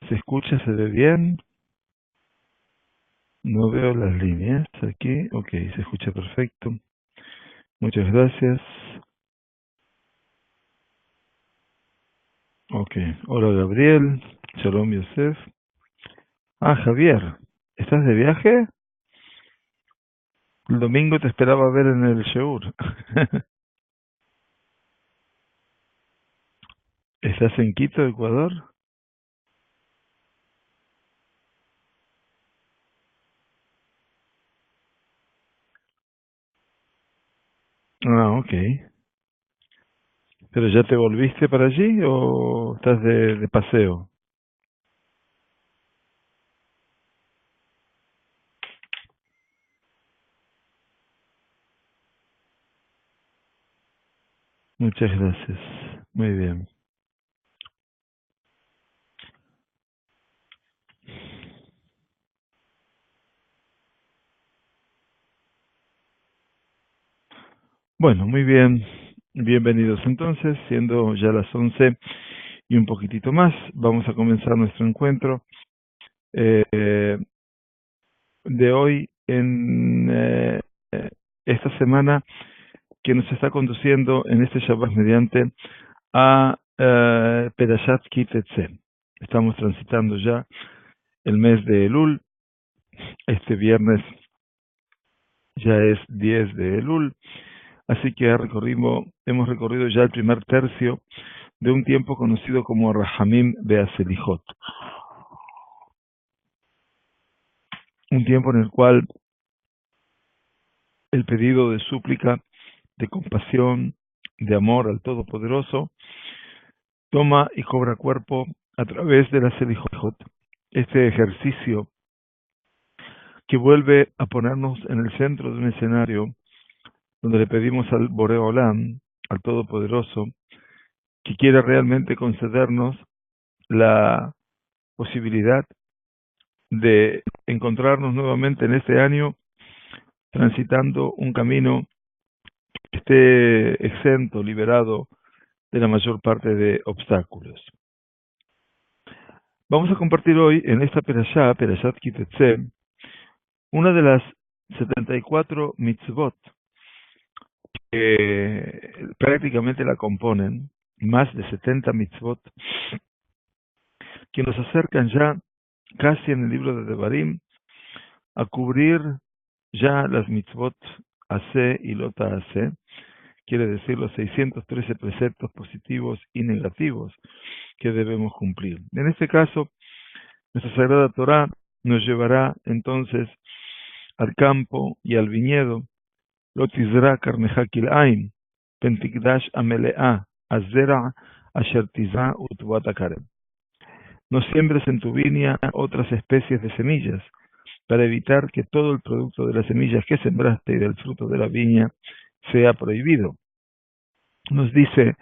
¿Se escucha? ¿Se ve bien? No veo las líneas aquí. Ok, se escucha perfecto. Muchas gracias. Ok, hola Gabriel. Shalom Yosef. Ah, Javier, ¿estás de viaje? El domingo te esperaba ver en el Sheur. ¿Estás en Quito, Ecuador? Ah, ok. ¿Pero ya te volviste para allí o estás de paseo? Muchas gracias. Muy bien. Bueno, muy bien. Bienvenidos entonces, siendo ya las 11 y un poquitito más, vamos a comenzar nuestro encuentro eh, de hoy en esta semana que nos está conduciendo en este Shabbat mediante a Perashat Ki Tetzé. Estamos transitando ya el mes de Elul. Este viernes ya es 10 de Elul, así que hemos recorrido ya el primer tercio de un tiempo conocido como Rahamim Beaselijot, un tiempo en el cual el pedido de súplica, de compasión, de amor al Todopoderoso, toma y cobra cuerpo a través de la Selijot, este ejercicio que vuelve a ponernos en el centro de un escenario donde le pedimos al Boreo Olam, al Todopoderoso, que quiera realmente concedernos la posibilidad de encontrarnos nuevamente en este año transitando un camino que esté exento, liberado de la mayor parte de obstáculos. Vamos a compartir hoy en esta Perashat Ki Tetzé, una de las 74 mitzvot que prácticamente la componen, más de 70 mitzvot, que nos acercan ya casi en el libro de Devarim a cubrir ya las mitzvot Ase y Lota Ase, quiere decir los 613 preceptos positivos y negativos que debemos cumplir. En este caso, nuestra Sagrada Torá nos llevará entonces al campo y al viñedo. Lo tizra karneja kil'ain, pentikdash amelea, azera asher tizra utvat akarem. No siembres en tu viña otras especies de semillas, para evitar que todo el producto de las semillas que sembraste y del fruto de la viña sea prohibido. Nos dice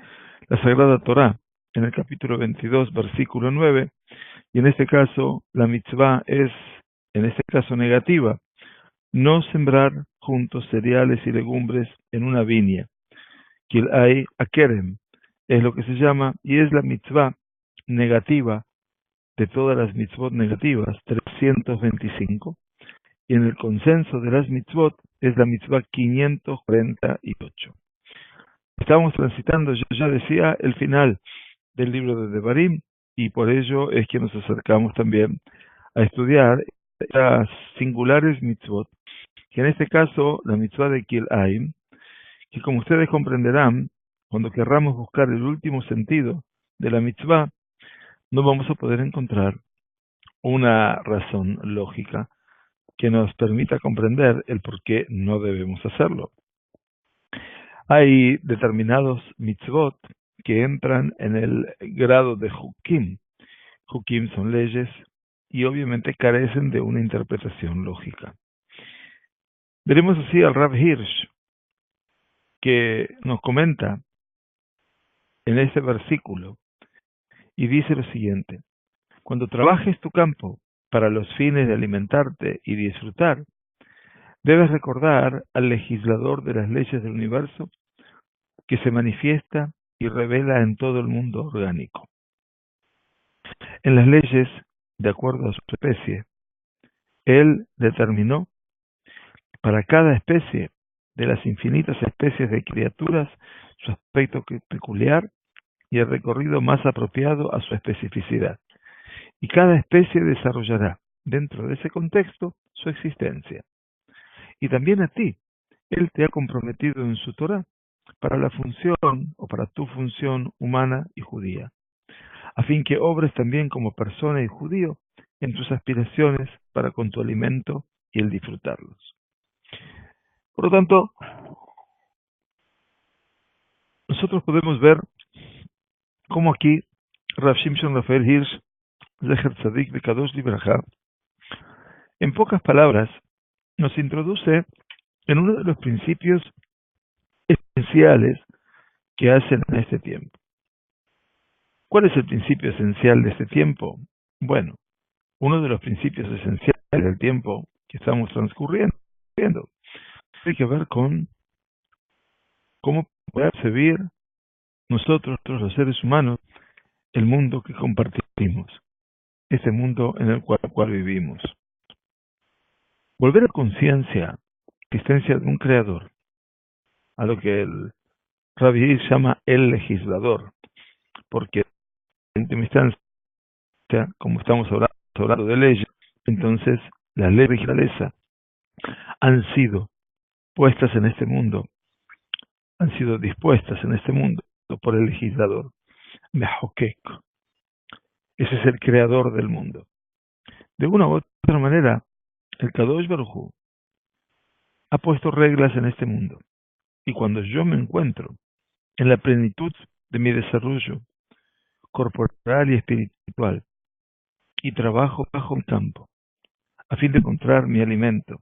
la Sagrada Torá en el capítulo 22, versículo 9, y en este caso la mitzvah es, en este caso negativa, no sembrar juntos cereales y legumbres en una viña. Kil'ai akerem es lo que se llama, y es la mitzvah negativa de todas las mitzvot negativas, 325, y en el consenso de las mitzvot es la mitzvah 548. Estamos transitando, yo ya decía, el final del libro de Devarim, y por ello es que nos acercamos también a estudiar estas singulares mitzvot, que en este caso la mitzvah de Kil'aim, que como ustedes comprenderán, cuando querramos buscar el último sentido de la mitzvah, no vamos a poder encontrar una razón lógica que nos permita comprender el por qué no debemos hacerlo. Hay determinados mitzvot que entran en el grado de hukim. Hukim son leyes y obviamente carecen de una interpretación lógica. Veremos así al Rav Hirsch, que nos comenta en este versículo y dice lo siguiente: cuando trabajes tu campo para los fines de alimentarte y disfrutar, debes recordar al legislador de las leyes del universo que se manifiesta y revela en todo el mundo orgánico. En las leyes de acuerdo a su especie. Él determinó para cada especie de las infinitas especies de criaturas su aspecto peculiar y el recorrido más apropiado a su especificidad. Y cada especie desarrollará dentro de ese contexto su existencia. Y también a ti, Él te ha comprometido en su Torah para la función o para tu función humana y judía, a fin que obres también como persona y judío en tus aspiraciones para con tu alimento y el disfrutarlos. Por lo tanto, nosotros podemos ver cómo aquí Rav Shimshon Rafael Hirsch, Zecher Tzadik de Kadosh Libraja, en pocas palabras, nos introduce en uno de los principios esenciales que hacen en este tiempo. ¿Cuál es el principio esencial de este tiempo? Bueno, uno de los principios esenciales del tiempo que estamos transcurriendo tiene que ver con cómo poder percibir nosotros, los seres humanos, el mundo que compartimos, ese mundo en el cual vivimos. Volver a conciencia, existencia de un creador, a lo que el Rabbi llama el legislador, porque en última instancia, como estamos hablando de leyes, entonces las leyes de naturaleza han sido puestas en este mundo, han sido dispuestas en este mundo por el legislador, Mehokek. Ese es el creador del mundo. De una u otra manera, el Kadosh Baruj Hu ha puesto reglas en este mundo. Y cuando yo me encuentro en la plenitud de mi desarrollo corporal y espiritual y trabajo bajo mi campo, a fin de encontrar mi alimento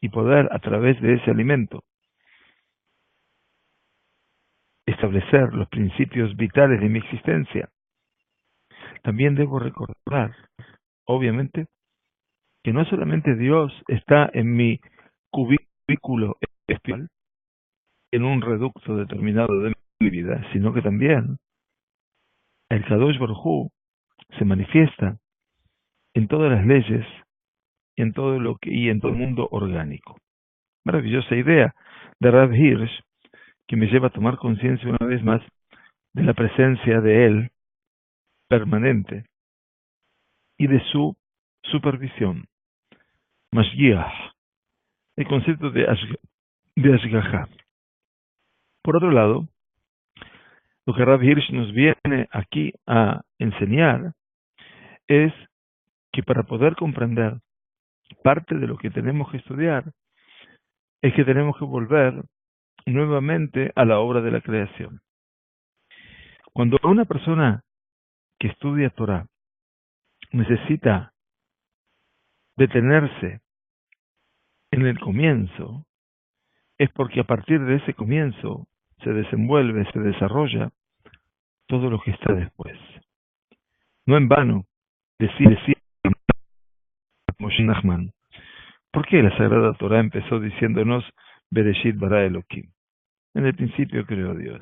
y poder a través de ese alimento establecer los principios vitales de mi existencia, también debo recordar, obviamente, que no solamente Dios está en mi cubículo espiritual, en un reducto determinado de mi vida, sino que también el Kadosh Baruj Hu se manifiesta en todas las leyes y en todo el mundo orgánico. Maravillosa idea de Rav Hirsch que me lleva a tomar conciencia una vez más de la presencia de Él permanente y de su supervisión. Mashgiach, el concepto de Ashgaha. Por otro lado, lo que Rav Hirsch nos viene aquí a enseñar es que para poder comprender parte de lo que tenemos que estudiar es que tenemos que volver nuevamente a la obra de la creación. Cuando una persona que estudia Torah necesita detenerse en el comienzo, es porque a partir de ese comienzo se desenvuelve, se desarrolla todo lo que está después. No en vano decir Moshe Nachman, ¿por qué la Sagrada Torah empezó diciéndonos Bereshit bara Elohim? En el principio creó Dios.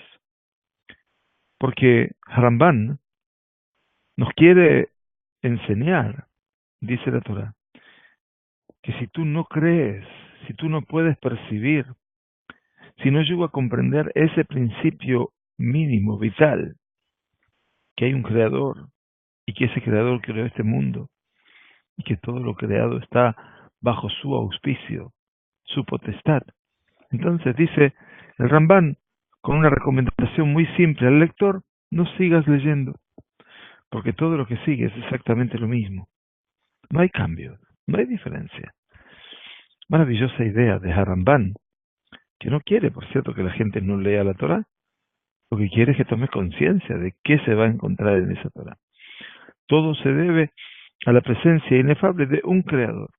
Porque Harambán nos quiere enseñar, dice la Torah, que si tú no crees, si tú no puedes percibir, si no llego a comprender ese principio mínimo, vital, que hay un creador y que ese creador creó este mundo y que todo lo creado está bajo su auspicio, su potestad. Entonces dice el Rambán, con una recomendación muy simple al lector, no sigas leyendo, porque todo lo que sigue es exactamente lo mismo. No hay cambio, no hay diferencia. Maravillosa idea de Harambán, que no quiere, por cierto, que la gente no lea la Torah, lo que quiere es que tome conciencia de qué se va a encontrar en esa Torah. Todo se debe a la presencia inefable de un creador.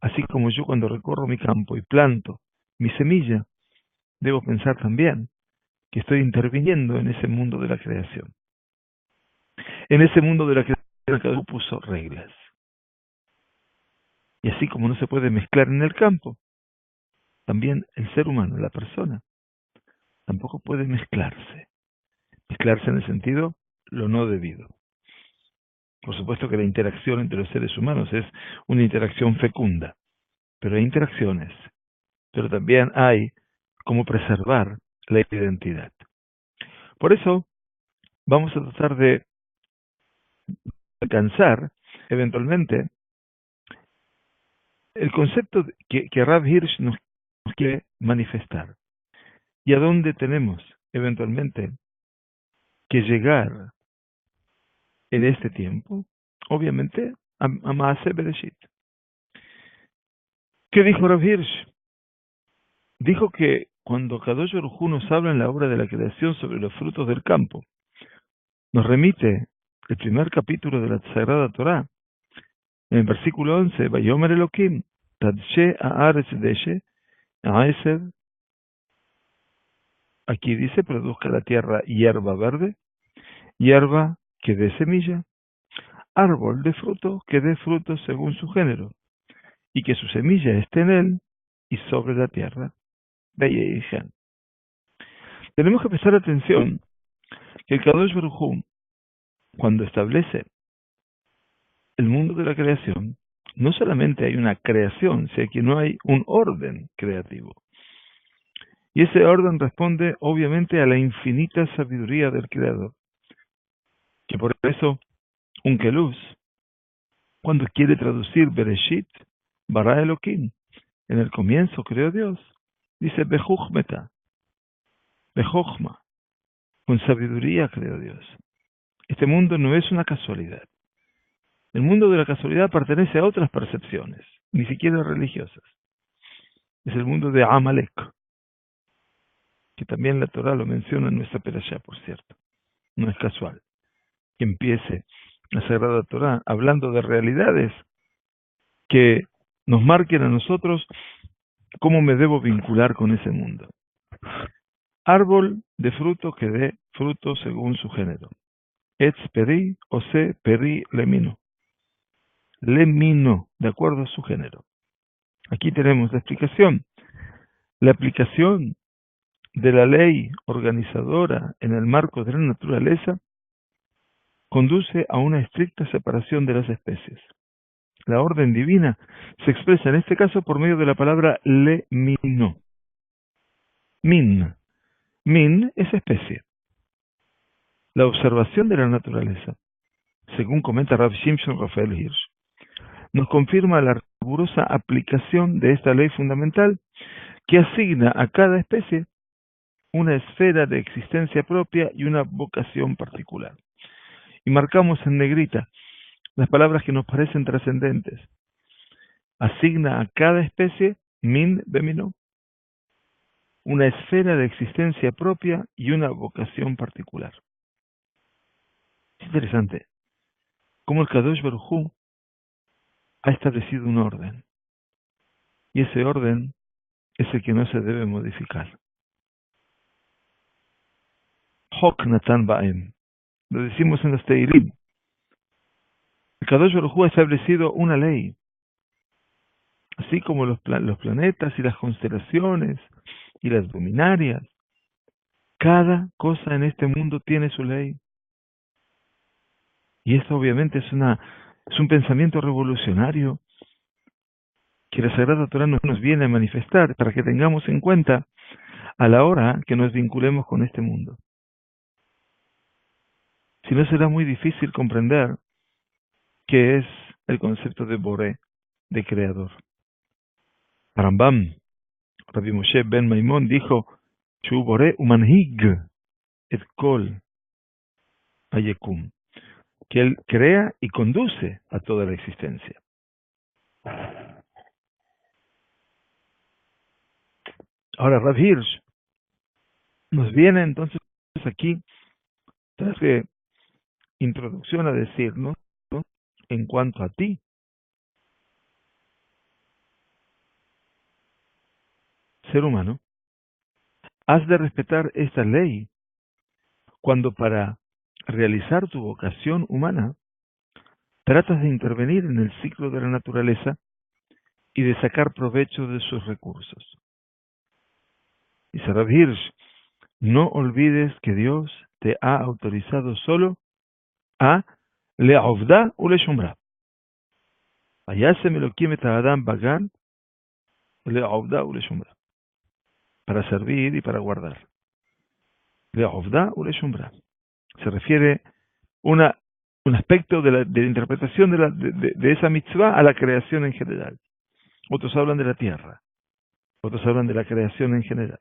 Así como yo cuando recorro mi campo y planto mi semilla, debo pensar también que estoy interviniendo en ese mundo de la creación. En ese mundo de la creación cada uno puso reglas. Y así como no se puede mezclar en el campo, también el ser humano, la persona, tampoco puede mezclarse. Mezclarse en el sentido lo no debido. Por supuesto que la interacción entre los seres humanos es una interacción fecunda, pero hay interacciones, pero también hay cómo preservar la identidad. Por eso vamos a tratar de alcanzar eventualmente el concepto que Rav Hirsch nos quiere manifestar y a dónde tenemos eventualmente que llegar en este tiempo, obviamente a Maaseh Bereshit. ¿Qué dijo Rav Hirsch? Dijo que cuando Kadosh Baruj Hu nos habla en la obra de la creación sobre los frutos del campo, nos remite el primer capítulo de la Sagrada Torá, en el versículo 11, Vayomer Elohim, Tadshe Haaretz Deshe, Aesed, aquí dice, produzca la tierra hierba verde, hierba que dé semilla, árbol de fruto que dé fruto según su género, y que su semilla esté en él y sobre la tierra. Veyeichan. Tenemos que prestar atención que el Kadosh Baruj Hu, cuando establece el mundo de la creación, no solamente hay una creación, sino que no hay un orden creativo. Y ese orden responde obviamente a la infinita sabiduría del Creador. Que por eso, Unkeluz, cuando quiere traducir Bereshit, Bara Elohim, en el comienzo creó Dios, dice Bejuchmeta, Bejochma, con sabiduría creó Dios. Este mundo no es una casualidad. El mundo de la casualidad pertenece a otras percepciones, ni siquiera religiosas. Es el mundo de Amalek, que también la Torah lo menciona en nuestra perashá, por cierto. No es casual que empiece la Sagrada Torah hablando de realidades que nos marquen a nosotros cómo me debo vincular con ese mundo. Árbol de fruto que dé fruto según su género. Etz peri, ose peri lemino. Lemino, de acuerdo a su género. Aquí tenemos la explicación. La aplicación de la ley organizadora en el marco de la naturaleza conduce a una estricta separación de las especies. La orden divina se expresa en este caso por medio de la palabra lemino. Min. Min es especie. La observación de la naturaleza, según comenta Rav Shimshon Rafael Hirsch, nos confirma la rigurosa aplicación de esta ley fundamental que asigna a cada especie una esfera de existencia propia y una vocación particular. Y marcamos en negrita las palabras que nos parecen trascendentes. Asigna a cada especie, min bemino, una esfera de existencia propia y una vocación particular. Es interesante cómo el Kadosh Baruj Hu ha establecido un orden. Y ese orden es el que no se debe modificar. Hok Natan Baem. Lo decimos en los Teirim. El Kadosh Baruj Hu ha establecido una ley. Así como los planetas y las constelaciones y las luminarias. Cada cosa en este mundo tiene su ley. Y esto obviamente es un pensamiento revolucionario que la Sagrada Torah nos viene a manifestar para que tengamos en cuenta a la hora que nos vinculemos con este mundo. Si no, será muy difícil comprender qué es el concepto de Boré, de creador. Rambam, Rabbi Moshe ben Maimón dijo, Shu Boré umanhig et kol hayekum, que él crea y conduce a toda la existencia. Ahora Rav Hirsch nos viene entonces aquí, tras de introducción, a decirnos, ¿no?, en cuanto a ti, ser humano, has de respetar esta ley cuando para realizar tu vocación humana tratas de intervenir en el ciclo de la naturaleza y de sacar provecho de sus recursos. Y Rav Hirsch, no olvides que Dios te ha autorizado solo a לעובדה ולשומרה. וישם אלוקים את האדם בגן לעובדה ולשומרה. Para servir y para guardar. לעובדה ולשומרה. Se refiere un aspecto de la interpretación de esa mitzvah a la creación en general. Otros hablan de la tierra. Otros hablan de la creación en general.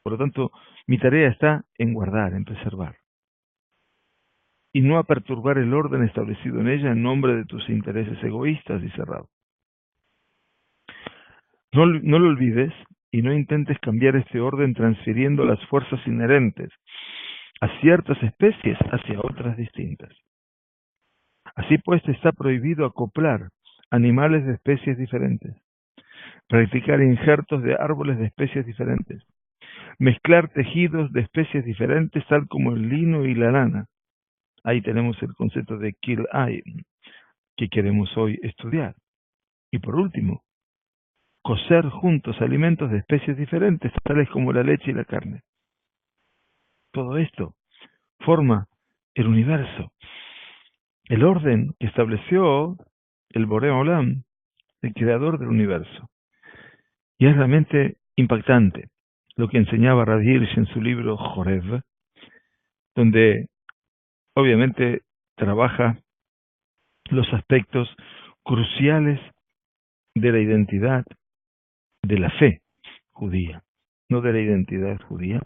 Por lo tanto, mi tarea está en guardar, en preservar. Y no a perturbar el orden establecido en ella en nombre de tus intereses egoístas y cerrados. No lo olvides y no intentes cambiar este orden transfiriendo las fuerzas inherentes a ciertas especies hacia otras distintas. Así pues, te está prohibido acoplar animales de especies diferentes, practicar injertos de árboles de especies diferentes, mezclar tejidos de especies diferentes tal como el lino y la lana. Ahí tenemos el concepto de kil'aim, que queremos hoy estudiar. Y por último, cocer juntos alimentos de especies diferentes, tales como la leche y la carne. Todo esto forma el universo, el orden que estableció el Boré Olam, el creador del universo. Y es realmente impactante lo que enseñaba Rav Hirsch en su libro Jorev, donde obviamente trabaja los aspectos cruciales de la identidad de la fe judía, no de la identidad judía,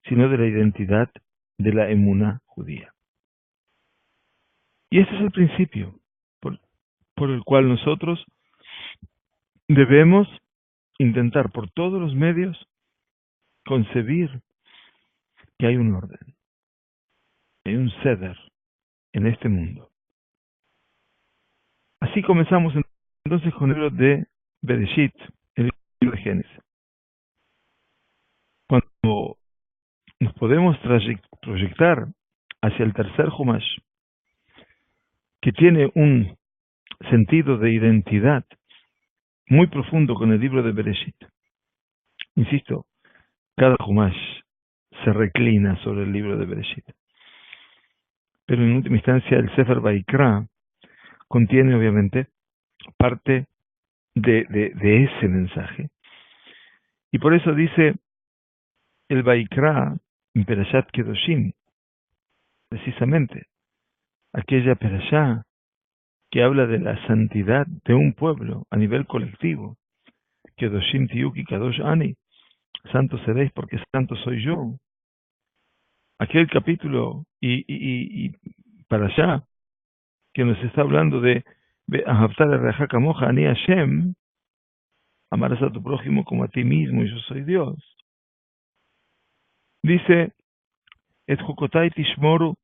sino de la identidad de la emuná judía. Y ese es el principio por el cual nosotros debemos intentar por todos los medios concebir que hay un orden, hay un ceder en este mundo. Así comenzamos entonces con el libro de Bereshit, el libro de Génesis. Cuando nos podemos proyectar hacia el tercer Humash, que tiene un sentido de identidad muy profundo con el libro de Bereshit. Insisto, cada Humash se reclina sobre el libro de Bereshit. Pero en última instancia el Sefer Vaikra contiene obviamente parte de ese mensaje. Y por eso dice el Vaikra en Perashat Kedoshim, precisamente, aquella Perashá que habla de la santidad de un pueblo a nivel colectivo. Kedoshim Tiyuki Kadosh Ani, santo seréis porque santo soy yo. Aquel capítulo y para allá, que nos está hablando de Ahavtar Reja Kamoja Ani Hashem, amarás a tu prójimo como a ti mismo, y yo soy Dios. Dice, Et Jukotai Tishmoru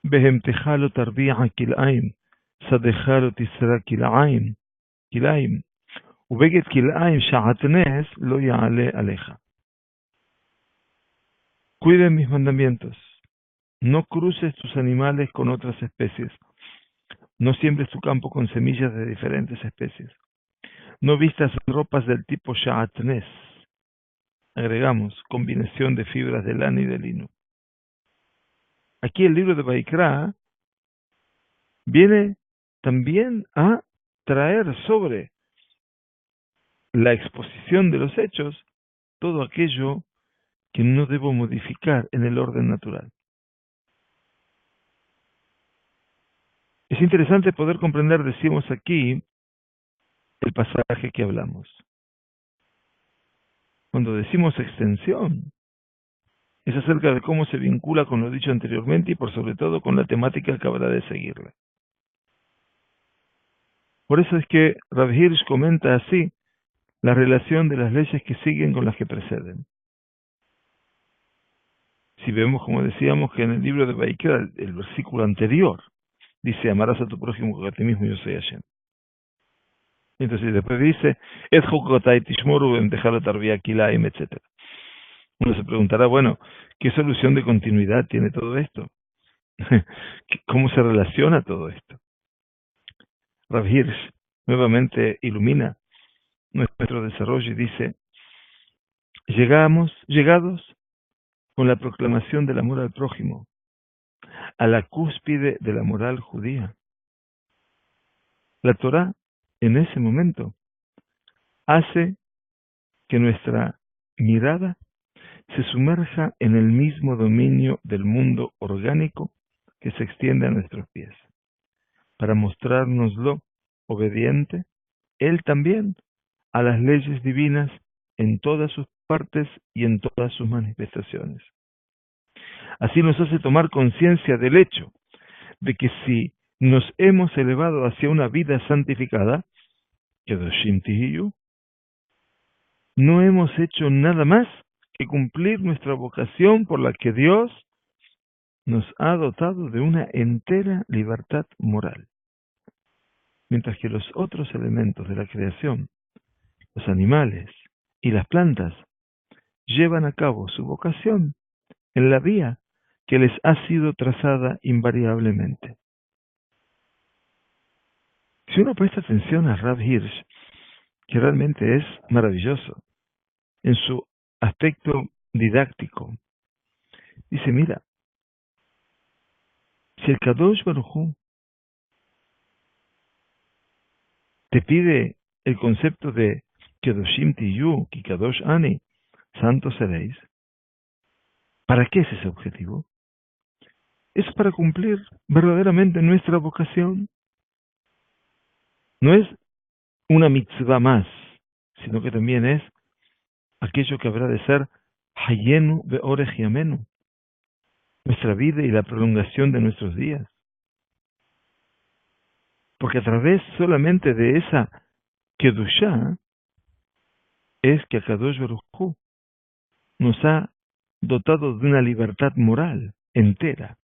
Behemteja lo Tarbi'a Kilaim, Sadeja lo Tisra Kilaim, Ubeget Kilaim Sha'atnes lo Ya'ale Aleja. Cuiden mis mandamientos. No cruces tus animales con otras especies. No siembres tu campo con semillas de diferentes especies. No vistas ropas del tipo Sha'atnes. Agregamos, combinación de fibras de lana y de lino. Aquí el libro de Vaikra viene también a traer sobre la exposición de los hechos todo aquello que no debo modificar en el orden natural. Es interesante poder comprender, decimos aquí, el pasaje que hablamos. Cuando decimos extensión, es acerca de cómo se vincula con lo dicho anteriormente y por sobre todo con la temática que habrá de seguirla. Por eso es que Rav Hirsch comenta así la relación de las leyes que siguen con las que preceden. Si vemos, como decíamos, que en el libro de Vaikra, el versículo anterior, dice, amarás a tu prójimo como a ti mismo, yo soy Hashem. Entonces después dice, Et Jukotai Tishmoru Bemtejalo Tarbia Kilaim, etc. Uno se preguntará, bueno, ¿qué solución de continuidad tiene todo esto? ¿Cómo se relaciona todo esto? Rav Hirsch nuevamente ilumina nuestro desarrollo y dice, llegados con la proclamación del amor al prójimo, a la cúspide de la moral judía. La Torá, en ese momento, hace que nuestra mirada se sumerja en el mismo dominio del mundo orgánico que se extiende a nuestros pies, para mostrárnoslo obediente, él también, a las leyes divinas en todas sus partes y en todas sus manifestaciones. Así nos hace tomar conciencia del hecho de que si nos hemos elevado hacia una vida santificada, Kedoshim Tihiyu, no hemos hecho nada más que cumplir nuestra vocación por la que Dios nos ha dotado de una entera libertad moral. Mientras que los otros elementos de la creación, los animales y las plantas, llevan a cabo su vocación en la vía que les ha sido trazada invariablemente. Si uno presta atención a Rav Hirsch, que realmente es maravilloso en su aspecto didáctico, dice, mira, si el Kadosh Baruj Hu te pide el concepto de Kedoshim Tiyu, Ki Kadosh Ani, santos seréis, ¿para qué es ese objetivo? Es para cumplir verdaderamente nuestra vocación. No es una mitzvah más, sino que también es aquello que habrá de ser Hayenu Beorech Yamenu, nuestra vida y la prolongación de nuestros días. Porque a través solamente de esa Kedushá es que Akadosh Baruj Hu nos ha dotado de una libertad moral entera.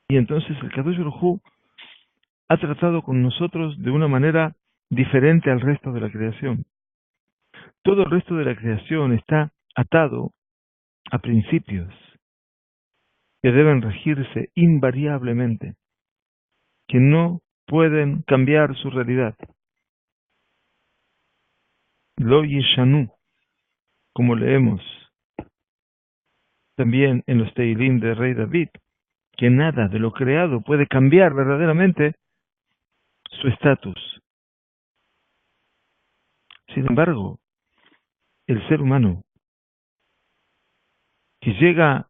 Y entonces el Kadosh Baruj Hu ha tratado con nosotros de una manera diferente al resto de la creación. Todo el resto de la creación está atado a principios que deben regirse invariablemente, que no pueden cambiar su realidad. Lo Yeshanu, como leemos también en los Teilim del rey David, que nada de lo creado puede cambiar verdaderamente su estatus. Sin embargo, el ser humano, que llega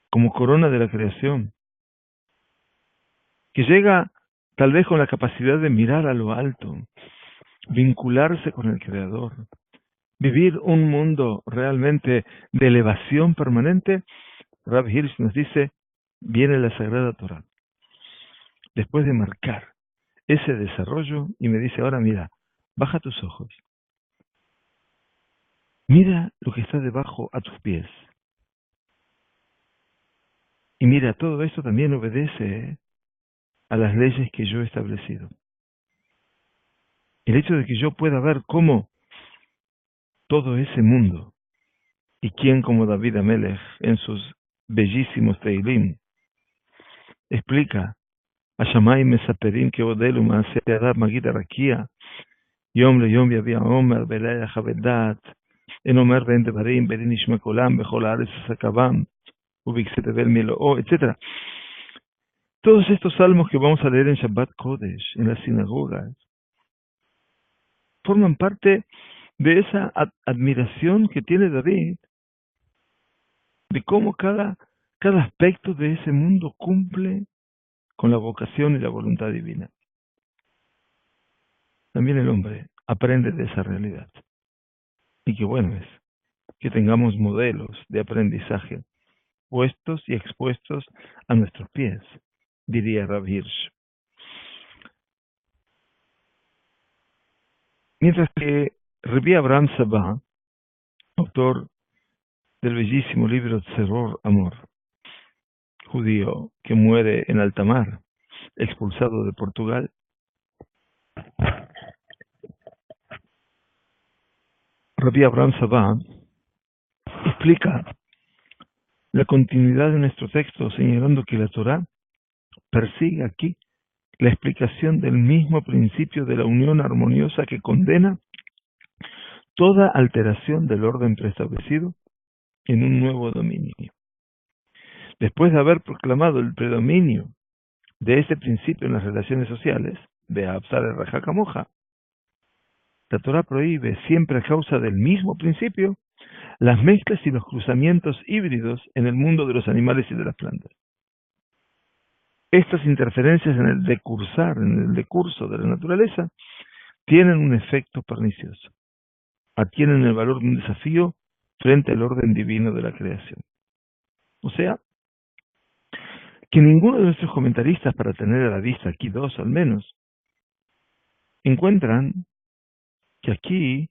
como corona de la creación, que llega tal vez con la capacidad de mirar a lo alto, vincularse con el Creador, vivir un mundo realmente de elevación permanente, Rav Hirsch nos dice, viene la Sagrada Torá. Después de marcar ese desarrollo, y me dice, ahora mira, baja tus ojos. Mira lo que está debajo a tus pies. Y mira, todo esto también obedece a las leyes que yo he establecido. El hecho de que yo pueda ver cómo todo ese mundo, y quién como David Amelech en sus bellísimos Teilim, explica, Ashamay Mesaperim que Odelu Maaseh Adam Magid Arakia, Yom Leyom Yavia Omer, Belaya Javedat, En Omer Ben Devarim, Berin Ishma Kolam, Bechol Haaretz Sakabam, Ubixete Bel Miloo, etc. Todos estos salmos que vamos a leer en Shabbat Kodesh, en las sinagogas, forman parte de esa admiración que tiene David, de cómo cada aspecto de ese mundo cumple con la vocación y la voluntad divina. También el hombre aprende de esa realidad. Y qué bueno es que tengamos modelos de aprendizaje puestos y expuestos a nuestros pies, diría Rav Hirsch. Mientras que Rabbi Abraham Sabah, autor del bellísimo libro Tzeror Amor, judío que muere en alta mar, expulsado de Portugal, Rabbi Abraham Sabah explica la continuidad de nuestro texto, señalando que la Torá persigue aquí la explicación del mismo principio de la unión armoniosa que condena toda alteración del orden preestablecido en un nuevo dominio. Después de haber proclamado el predominio de este principio en las relaciones sociales, de Absar el Rajaka Moja, la Torah prohíbe, siempre a causa del mismo principio, las mezclas y los cruzamientos híbridos en el mundo de los animales y de las plantas. Estas interferencias en el decurso de la naturaleza, tienen un efecto pernicioso. Adquieren el valor de un desafío frente al orden divino de la creación. O sea, que ninguno de nuestros comentaristas, para tener a la vista aquí dos al menos, encuentran que aquí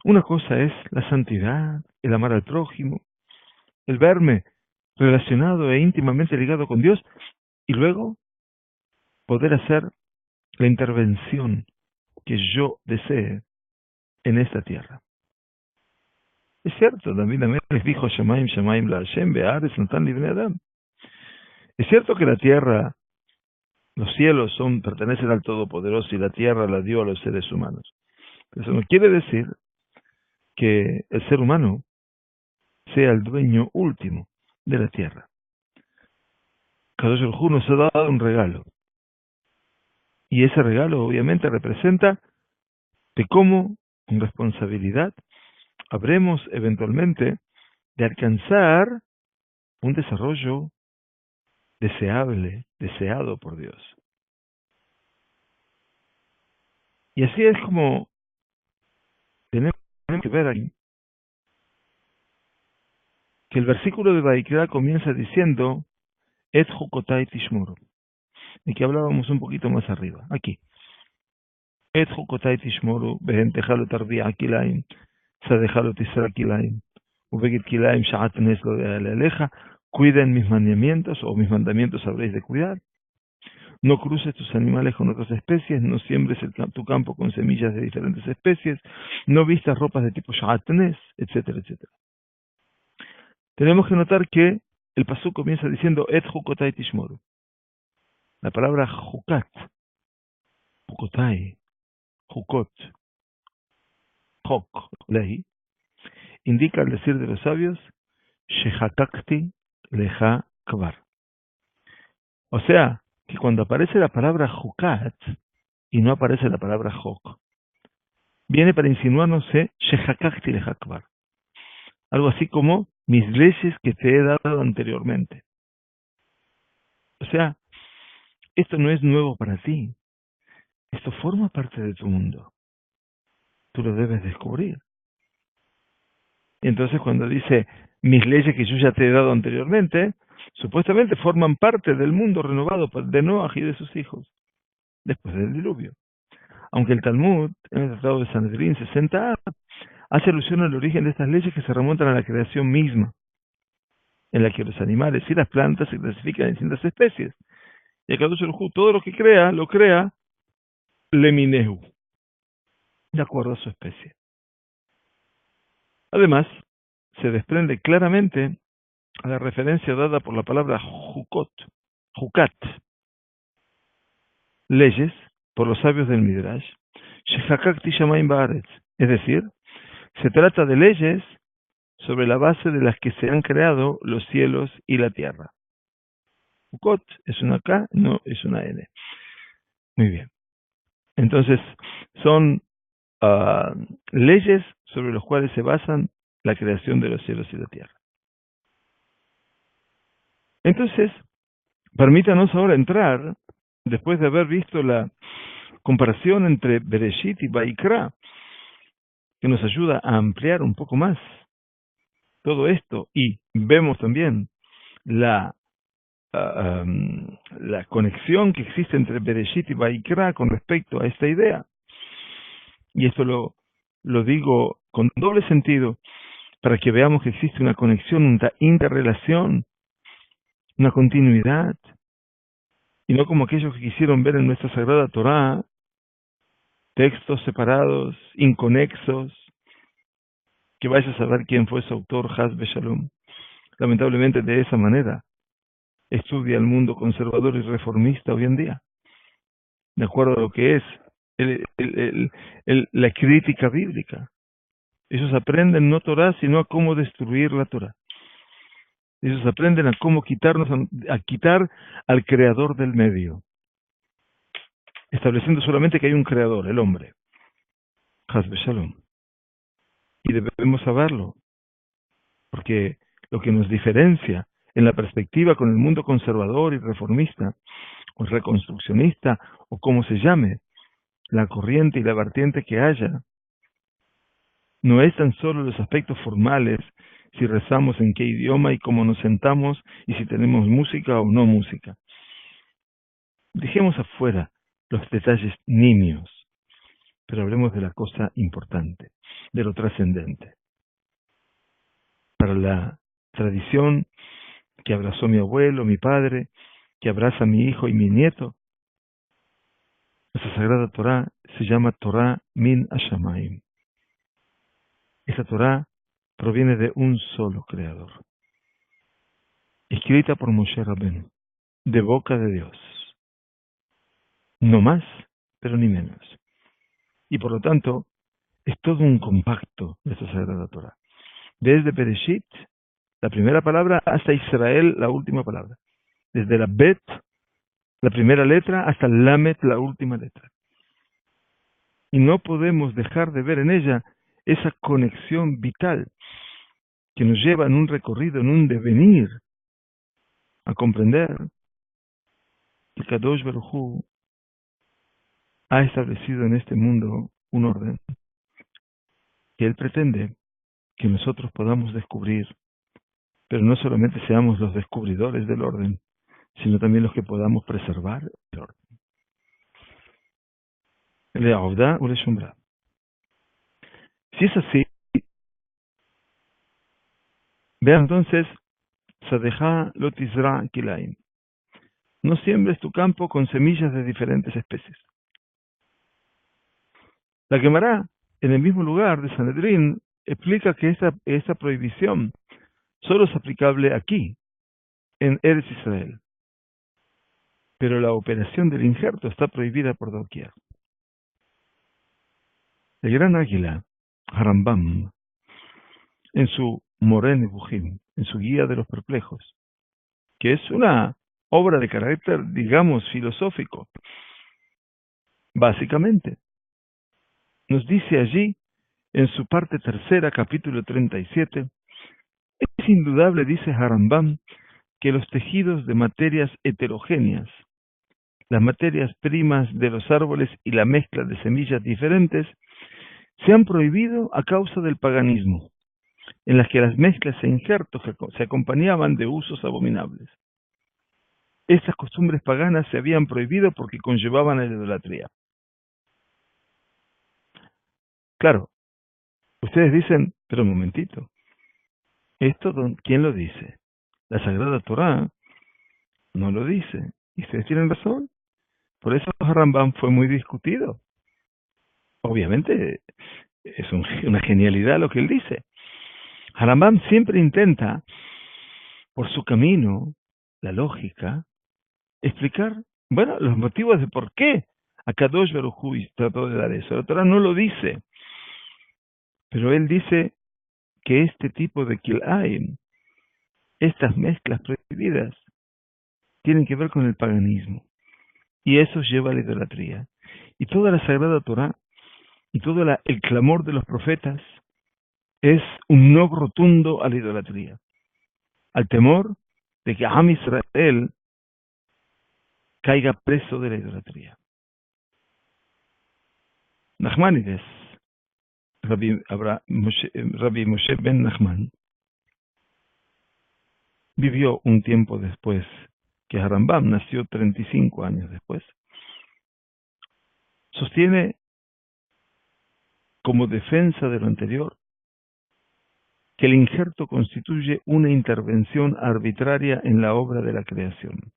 una cosa es la santidad, el amar al prójimo, el verme relacionado e íntimamente ligado con Dios, y luego poder hacer la intervención que yo desee en esta tierra. Es cierto, David Amelech dijo, Shamaim, Shamaim la Hashem, Be'aretz Natan Libnei Adam. Es cierto que la tierra, los cielos pertenecen al Todopoderoso y la tierra la dio a los seres humanos. Pero eso no quiere decir que el ser humano sea el dueño último de la tierra. Kadosh Baruj Hu nos ha dado un regalo. Y ese regalo obviamente representa de cómo, con responsabilidad, habremos eventualmente de alcanzar un desarrollo deseable, deseado por Dios. Y así es como tenemos que ver aquí que el versículo de Vaikra comienza diciendo Et Jukotai Tishmoru, de que hablábamos un poquito más arriba, aquí. Et Jukotai Tishmoru, Behentejalo Tardia Akilaim, Sadejalo Tisra Akilaim, Ubegit Kilaim Shaat Neslo de Aleja, cuiden mis mandamientos, o mis mandamientos habréis de cuidar. No cruces tus animales con otras especies, no siembres tu campo con semillas de diferentes especies, no vistas ropas de tipo Sha'atnes, etcétera, etcétera. Tenemos que notar que el pasú comienza diciendo Et Jukotai Tishmoru. La palabra Jukat, Jukotai, Jukot, Jok, ley, indica al decir de los sabios Shehakakti Leja Kvar. O sea, que cuando aparece la palabra Jukat y no aparece la palabra Jok, viene para insinuarnos Shehakakti Leja Kvar. Algo así como mis leyes que te he dado anteriormente. O sea, esto no es nuevo para ti. Esto forma parte de tu mundo. Tú lo debes descubrir. Y entonces cuando dice mis leyes que yo ya te he dado anteriormente, supuestamente forman parte del mundo renovado de Noaj y de sus hijos, después del diluvio. Aunque el Talmud, en el Tratado de Sanedrín 60a, hace alusión al origen de estas leyes que se remontan a la creación misma, en la que los animales y las plantas se clasifican en distintas especies. Y el Kadosh Baruj Hu, todo lo que crea, lo crea lemineu, de acuerdo a su especie. Además, se desprende claramente a la referencia dada por la palabra jukot, jukat, leyes, por los sabios del Midrash, shehakakti shamayim baaretz, es decir, se trata de leyes sobre la base de las que se han creado los cielos y la tierra. Jukot es una K, no es una N. Muy bien. Entonces, son leyes sobre las cuales se basan la creación de los cielos y la tierra. Entonces, permítanos ahora entrar, después de haber visto la comparación entre Bereshit y Vaikra, que nos ayuda a ampliar un poco más todo esto, y vemos también la conexión que existe entre Bereshit y Vaikra con respecto a esta idea. Y esto lo digo con doble sentido, para que veamos que existe una conexión, una interrelación, una continuidad, y no como aquellos que quisieron ver en nuestra Sagrada Torá textos separados, inconexos, que vaya a saber quién fue su autor, Haz Beshalom. Lamentablemente de esa manera estudia el mundo conservador y reformista hoy en día, de acuerdo a lo que es la crítica bíblica. Ellos aprenden no Torah, sino a cómo destruir la Torah. Ellos aprenden a cómo a quitar al creador del medio, estableciendo solamente que hay un creador, el hombre. Haz Shalom. Y debemos saberlo, porque lo que nos diferencia en la perspectiva con el mundo conservador y reformista, o reconstruccionista, o como se llame, la corriente y la vertiente que haya, no es tan solo los aspectos formales, si rezamos en qué idioma y cómo nos sentamos y si tenemos música o no música. Dejemos afuera los detalles nimios, pero hablemos de la cosa importante, de lo trascendente. Para la tradición que abrazó mi abuelo, mi padre, que abraza a mi hijo y mi nieto, nuestra Sagrada Torah se llama Torah Min Hashamayim. Esta Torah proviene de un solo creador, escrita por Moshe Rabbeinu, de boca de Dios. No más, pero ni menos. Y por lo tanto, es todo un compacto de esta Sagrada Torah. Desde Bereshit, la primera palabra, hasta Israel, la última palabra. Desde la Bet, la primera letra, hasta el Lamet, la última letra. Y no podemos dejar de ver en ella esa conexión vital que nos lleva en un recorrido, en un devenir, a comprender que Kadosh Baruj Hu ha establecido en este mundo un orden que Él pretende que nosotros podamos descubrir, pero no solamente seamos los descubridores del orden, sino también los que podamos preservar el orden. Le'avda u le'shumra. Si es así, vean entonces, Sadeja lo tizra kilaim. No siembres tu campo con semillas de diferentes especies. La Gemara, en el mismo lugar de Sanedrín, explica que esta prohibición solo es aplicable aquí, en Eretz Israel. Pero la operación del injerto está prohibida por doquier. El gran águila, Harambam, en su Moreh Nevuchim, en su Guía de los Perplejos, que es una obra de carácter, digamos, filosófico, básicamente, nos dice allí, en su parte tercera, capítulo 37, es indudable, dice Harambam, que los tejidos de materias heterogéneas, las materias primas de los árboles y la mezcla de semillas diferentes, se han prohibido a causa del paganismo, en las que las mezclas e injertos se acompañaban de usos abominables. Estas costumbres paganas se habían prohibido porque conllevaban a la idolatría. Claro, ustedes dicen, pero un momentito, ¿esto quién lo dice? La Sagrada Torá no lo dice. Y ustedes tienen razón. Por eso Rambam fue muy discutido. Obviamente es una genialidad lo que él dice. Rambam siempre intenta, por su camino, la lógica, explicar, bueno, los motivos de por qué a Kadosh Baruj Hu trató de dar eso. La Torah no lo dice, pero él dice que este tipo de Kilayim, estas mezclas prohibidas, tienen que ver con el paganismo. Y eso lleva a la idolatría. Y toda la Sagrada Torah y todo el clamor de los profetas es un no rotundo a la idolatría, al temor de que Am Israel caiga preso de la idolatría. Nachmanides, Rabbi Moshe ben Nachman, vivió un tiempo después que Harambam, nació 35 años después. Sostiene como defensa de lo anterior que el injerto constituye una intervención arbitraria en la obra de la creación,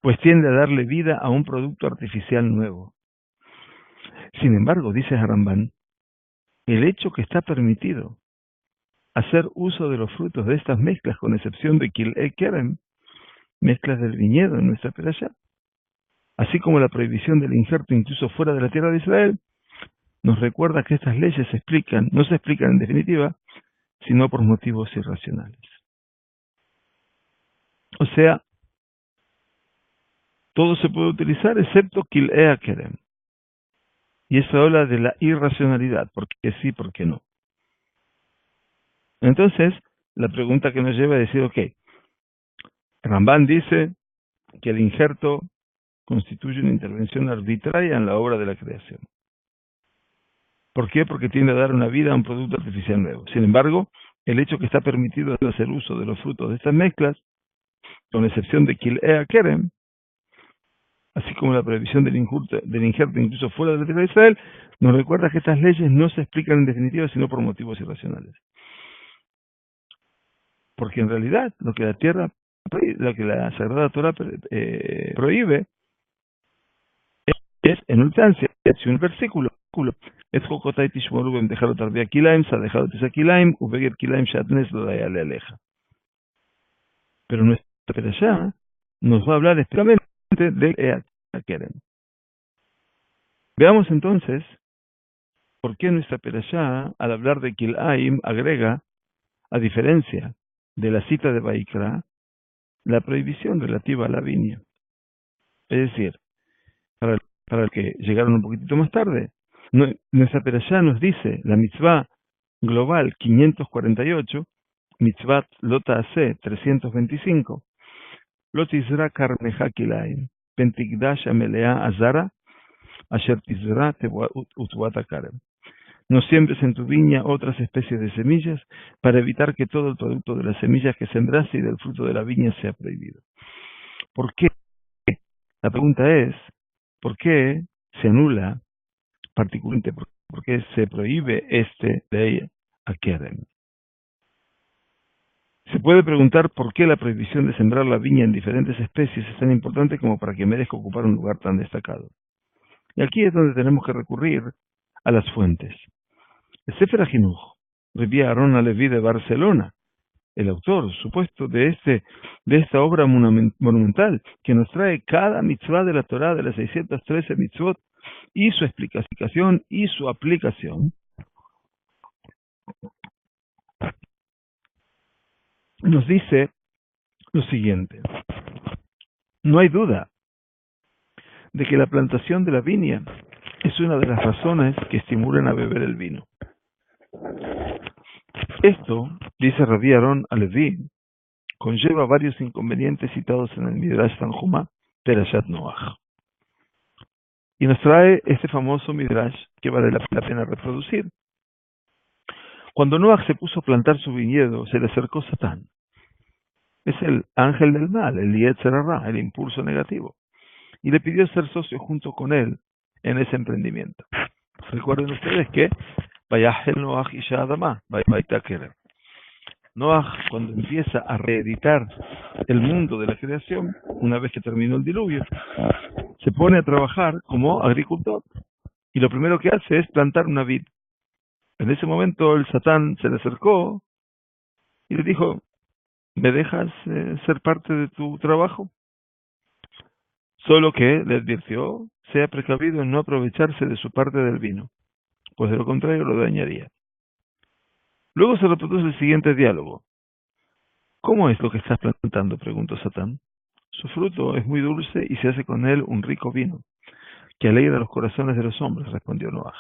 pues tiende a darle vida a un producto artificial nuevo. Sin embargo, dice Harambam, el hecho que está permitido hacer uso de los frutos de estas mezclas, con excepción de Kil'e Kerem, mezclas del viñedo en nuestra perashá, así como la prohibición del injerto incluso fuera de la tierra de Israel, nos recuerda que estas leyes no se explican en definitiva, sino por motivos irracionales. O sea, todo se puede utilizar excepto kil'ea kerem. Y eso habla de la irracionalidad, porque sí, porque no. Entonces, la pregunta que nos lleva a decir, ok, Ramban dice que el injerto constituye una intervención arbitraria en la obra de la creación. ¿Por qué? Porque tiende a dar una vida a un producto artificial nuevo. Sin embargo, el hecho que está permitido hacer uso de los frutos de estas mezclas, con excepción de kil'ea kerem, así como la prohibición del injerto incluso fuera de la tierra de Israel, nos recuerda que estas leyes no se explican en definitiva sino por motivos irracionales. Porque en realidad lo que la Sagrada Torah prohíbe es, en instancia, si un versículo es Jokotai Tishmoru Bem dejado tardía Kilaim, sa dejado Tisa Kilaim, Ubeget Kilaim Shatnes lo dayale aleja. Pero nuestra perashá nos va a hablar especialmente de Eat Kerem. Veamos entonces por qué nuestra perashá, al hablar de Kilaim, agrega, a diferencia de la cita de Baikra, la prohibición relativa a la viña. Es decir, para el que llegaron un poquitito más tarde, nuestra perashá nos dice, la mitzvah global 548, mitzvah lota ase 325, lotizra karmeja kilaim, pentigdash amelea azara, asher tizra utwata karem. No siembres en tu viña otras especies de semillas para evitar que todo el producto de las semillas que sembraste y del fruto de la viña sea prohibido. ¿Por qué? La pregunta es, ¿por qué se anula particularmente, por qué se prohíbe ley a Kerem? Se puede preguntar por qué la prohibición de sembrar la viña en diferentes especies es tan importante como para que merezca ocupar un lugar tan destacado. Y aquí es donde tenemos que recurrir a las fuentes. El Sefer HaJinuch, Rabbi Aaron Halevi de Barcelona, el autor supuesto de esta obra monumental que nos trae cada mitzvah de la Torá de las 613 mitzvot y su explicación y su aplicación, nos dice lo siguiente: no hay duda de que la plantación de la viña es una de las razones que estimulan a beber el vino. Esto, dice Rabbi Aaron Halevi, conlleva varios inconvenientes citados en el Midrash Tanjumá, Perashat Noach. Y nos trae este famoso Midrash que vale la pena reproducir. Cuando Noach se puso a plantar su viñedo, se le acercó Satán. Es el ángel del mal, el Yetzer Hara, el impulso negativo, y le pidió ser socio junto con él en ese emprendimiento. Recuerden ustedes que Vayahel Noach Isha Adama, Vaitakerem. Noach, cuando empieza a reeditar el mundo de la creación, una vez que terminó el diluvio, se pone a trabajar como agricultor. Y lo primero que hace es plantar una vid. En ese momento el Satán se le acercó y le dijo, ¿me dejas ser parte de tu trabajo? Solo que le advirtió, sea precavido en no aprovecharse de su parte del vino, pues de lo contrario lo dañaría. Luego se reproduce el siguiente diálogo. ¿Cómo es lo que estás plantando?, preguntó Satán. Su fruto es muy dulce y se hace con él un rico vino, que alegra los corazones de los hombres, respondió Noach.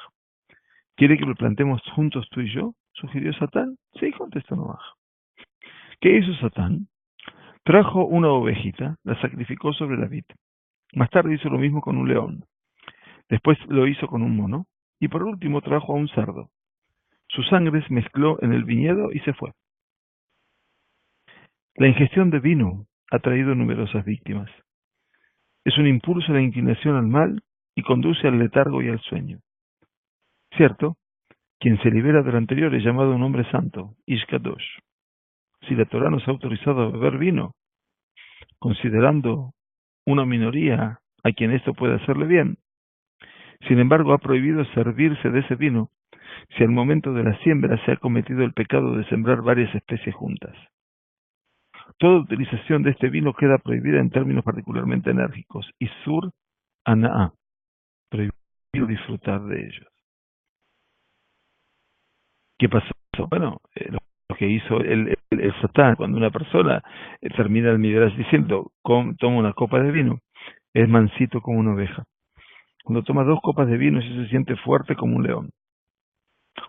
¿Quiere que lo plantemos juntos tú y yo?, sugirió Satán. Sí, contestó Noach. ¿Qué hizo Satán? Trajo una ovejita, la sacrificó sobre la vid. Más tarde hizo lo mismo con un león. Después lo hizo con un mono. Y por último trajo a un cerdo. Su sangre se mezcló en el viñedo y se fue. La ingestión de vino ha traído numerosas víctimas. Es un impulso a la inclinación al mal y conduce al letargo y al sueño. Cierto, quien se libera de lo anterior es llamado un hombre santo, Ish Kadosh. Si la Torá nos ha autorizado a beber vino, considerando una minoría a quien esto puede hacerle bien, sin embargo ha prohibido servirse de ese vino si al momento de la siembra se ha cometido el pecado de sembrar varias especies juntas. Toda utilización de este vino queda prohibida en términos particularmente enérgicos. Isur Ana'a, prohibido disfrutar de ellos. ¿Qué pasó? Bueno, lo que hizo el Satán, cuando una persona termina el Midrash diciendo, toma una copa de vino, es mansito como una oveja. Cuando toma 2 copas de vino, ya se siente fuerte como un león.